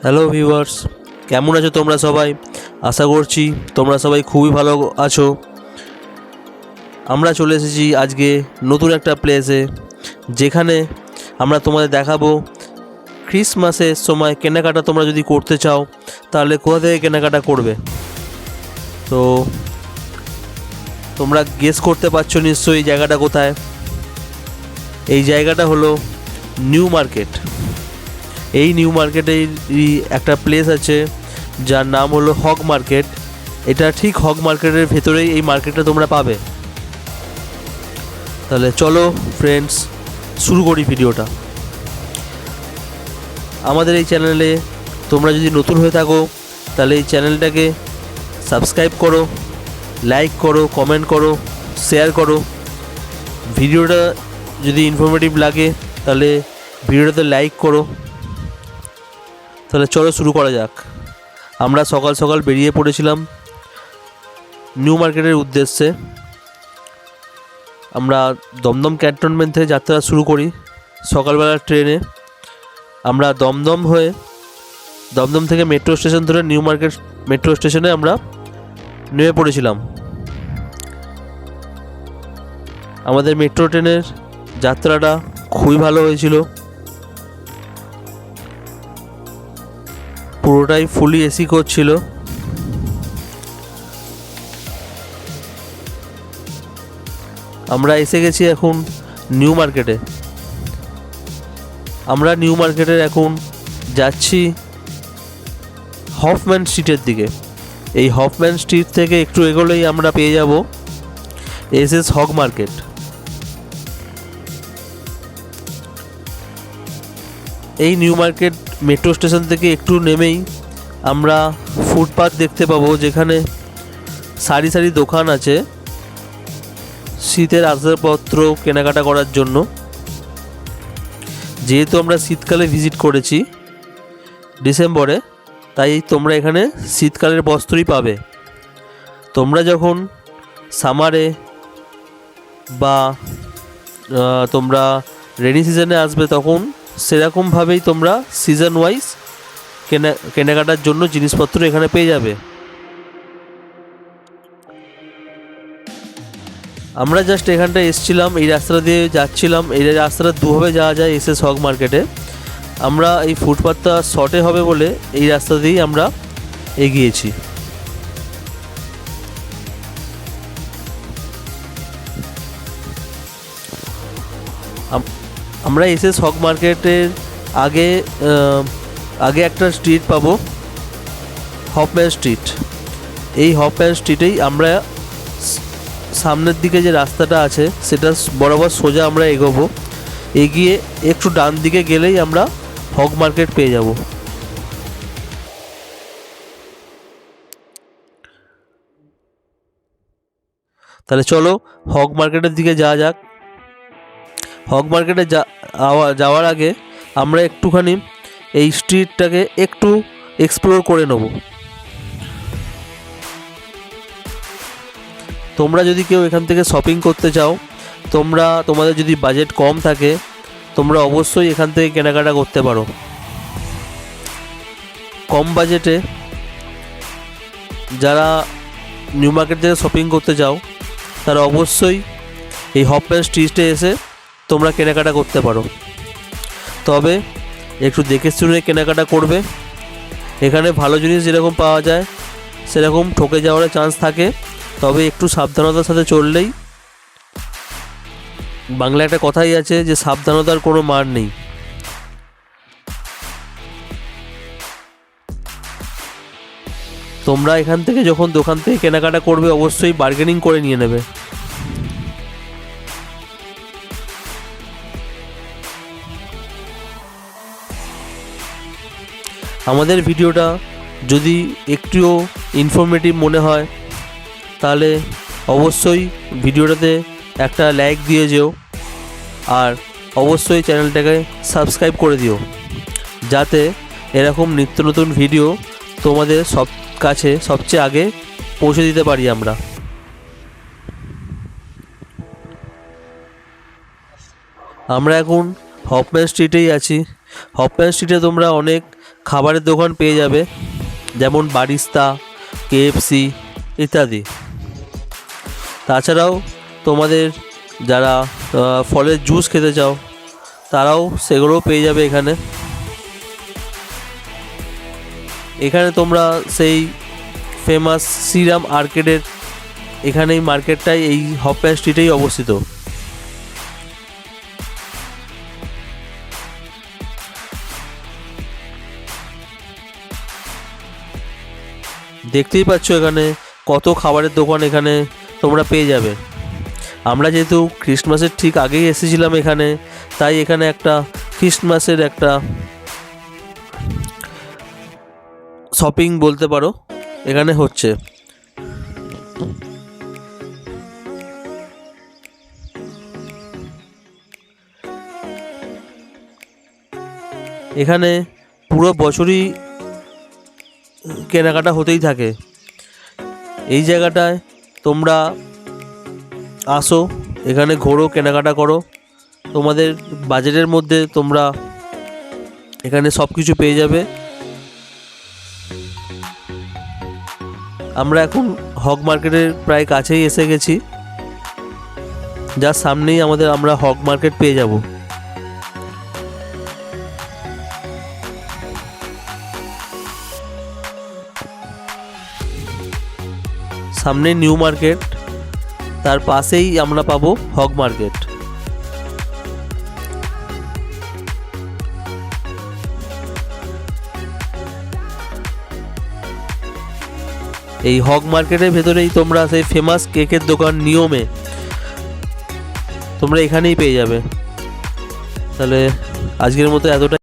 Hello viewers, কেমন আছো তোমরা সবাই? আশা করছি তোমরা সবাই খুবই ভালো আছো। আমরা চলে এসেছি আজকে নতুন একটা প্লেসে, যেখানে আমরা তোমাদের দেখাবো ক্রিসমাসের সময় কেনাকাটা তোমরা যদি করতে চাও তাহলে কোথা থেকে কেনাকাটা করবে। তো তোমরা গেস করতে পারছো নিশ্চয়ই এই জায়গাটা কোথায়। এই জায়গাটা হলো নিউ মার্কেট। এই নিউ মার্কেটেরই একটা প্লেস আছে যার নাম হলো হগ মার্কেট। এটা ঠিক হগ মার্কেটের ভেতরেই এই মার্কেটটা তোমরা পাবে। তাহলে চলো ফ্রেন্ডস, শুরু করি ভিডিওটা। আমাদের এই চ্যানেলে তোমরা যদি নতুন হয়ে থাকো তাহলে এই চ্যানেলটাকে সাবস্ক্রাইব করো, লাইক করো, কমেন্ট করো, শেয়ার করো। ভিডিওটা যদি ইনফরমেটিভ লাগে তাহলে ভিডিওটাতে লাইক করো। তাহলে চলো শুরু করা যাক। আমরা সকাল সকাল বেরিয়ে পড়েছিলাম নিউ মার্কেটের উদ্দেশ্যে। আমরা দমদম ক্যান্টনমেন্ট থেকে যাত্রা শুরু করি সকালবেলার ট্রেনে। আমরা দমদম থেকে মেট্রো স্টেশন ধরে নিউ মার্কেট মেট্রো স্টেশনে আমরা নেমে পড়েছিলাম। আমাদের মেট্রো ট্রেনের যাত্রাটা খুবই ভালো হয়েছিল। পুরোটাই ফুলি এসি কোচ ছিল। আমরা এসে গেছি এখন নিউ মার্কেটে। আমরা নিউ মার্কেটের এখন যাচ্ছি হফম্যান স্ট্রিটের দিকে। এই হফম্যান স্ট্রিট থেকে একটু এগোলেই আমরা পেয়ে যাব এসএস হগ মার্কেট। এই নিউ মার্কেট মেট্রো স্টেশন থেকে একটু নেমেই আমরা ফুটপাথ দেখতে পাবো, যেখানে সারি সারি দোকান আছে শীতের আসবাবপত্র কেনাকাটা করার জন্য। যেহেতু আমরা শীতকালে ভিজিট করেছি ডিসেম্বরে, তাই তোমরা এখানে শীতকালের বস্ত্রই পাবে। তোমরা যখন সামারে বা তোমরা রেনি সিজনে আসবে তখন সেরকমভাবেই তোমরা সিজন ওয়াইজ কেনাকাটার জন্য জিনিসপত্র এখানে পেয়ে যাবে। আমরা জাস্ট এখানটা এসছিলাম, এই রাস্তা দিয়ে যাচ্ছিলাম। এই রাস্তাটা দুভাবে যাওয়া যায় এসএস হগ মার্কেটে। আমরা এই ফুটপাথটা শর্টে হবে বলে এই রাস্তা দিয়েই আমরা এগিয়েছি। আমরা এসএস হগ মার্কেটের আগে একটা স্ট্রিট পাবো, হফম্যান স্ট্রিট। এই হফম্যান স্ট্রিটেই আমরা সামনের দিকে যে রাস্তাটা আছে সেটা বরাবর সোজা আমরা এগোবো। এগিয়ে একটু ডান দিকে গেলেই আমরা হগ মার্কেট পেয়ে যাব। তাহলে চলো হগ মার্কেটের দিকে যাওয়া যাক। হগ মার্কেটে যাওয়ার আগে আমরা একটুখানি এই স্ট্রিটটাকে একটু এক্সপ্লোর করে নেব। তোমরা যদি কেউ এখান থেকে শপিং করতে চাও, তোমাদের যদি বাজেট কম থাকে, তোমরা অবশ্যই এখান থেকে কেনাকাটা করতে পারো। কম বাজেটে যারা নিউ মার্কেট থেকে শপিং করতে চাও তারা অবশ্যই এই হফম্যান স্ট্রিটে এসে তোমরা কেনাকাটা করতে পারো। তবে একটু দেখে শুনে কেনাকাটা করবে। এখানে ভালো জিনিস যেরকম পাওয়া যায় সেরকম ঠকে যাওয়ার চান্স থাকে, তবে একটু সাবধানতার সাথে চললেই। বাংলা একটা কথাই আছে যে সাবধানতার কোনো মার নেই। তোমরা এখান থেকে যখন দোকান থেকে কেনাকাটা করবে অবশ্যই বার্গেনিং করে নিয়ে নেবে। আমাদের ভিডিওটা যদি একটুও ইনফরমেটিভ মনে হয় তাহলে অবশ্যই ভিডিওটাতে একটা লাইক দিয়ে যেও, আর অবশ্যই চ্যানেলটাকে সাবস্ক্রাইব করে দিও, যাতে এরকম নিত্য নতুন ভিডিও তোমাদের কাছে সবচেয়ে আগে পৌঁছে দিতে পারি আমরা। আমরা এখন হফম্যান স্ট্রিটেই আছি। হফম্যান স্ট্রিটে তোমরা অনেক খাবারের দোকান পেয়ে যাবে, যেমন বারিস্তা, কেএফসি ইত্যাদি। তাছাড়াও তোমাদের যারা ফলের জুস খেতে চাও তারাও সেগুলোও পেয়ে যাবে এখানে। এখানে তোমরা সেই ফেমাস শ্রীরাম আর্কেডের এখানেই মার্কেটটাই এই হফম্যান স্ট্রিটেই অবস্থিত। দেখতেই পাচ্ছ এখানে কত খাবারের দোকান এখানে তোমরা পেয়ে যাবে। আমরা যেহেতু ক্রিসমাসের ঠিক আগেই এসেছিলাম এখানে, তাই এখানে একটা ক্রিসমাসের একটা শপিং বলতে পারো এখানে হচ্ছে। এখানে পুরো বছরই কেনাকাটা হতেই থাকে। এই জায়গাটায় তোমরা আসো, এখানে ঘোরো, কেনাকাটা করো, তোমাদের বাজেটের মধ্যে তোমরা এখানে সব কিছু পেয়ে যাবে। আমরা এখন হগ মার্কেটের প্রায় কাছেই এসে গেছি, যার সামনেই আমরা হগ মার্কেট পেয়ে যাব। সামনে নিউ মার্কেট, তার পাশেই আমরা পাবো হগ মার্কেট। এই হগ মার্কেটের ভেতরেই তোমরা সেই ফেমাস কেকের দোকান নিয়মে তোমরা এখানেই পেয়ে যাবে। তাহলে আজকের মতো এতটাই।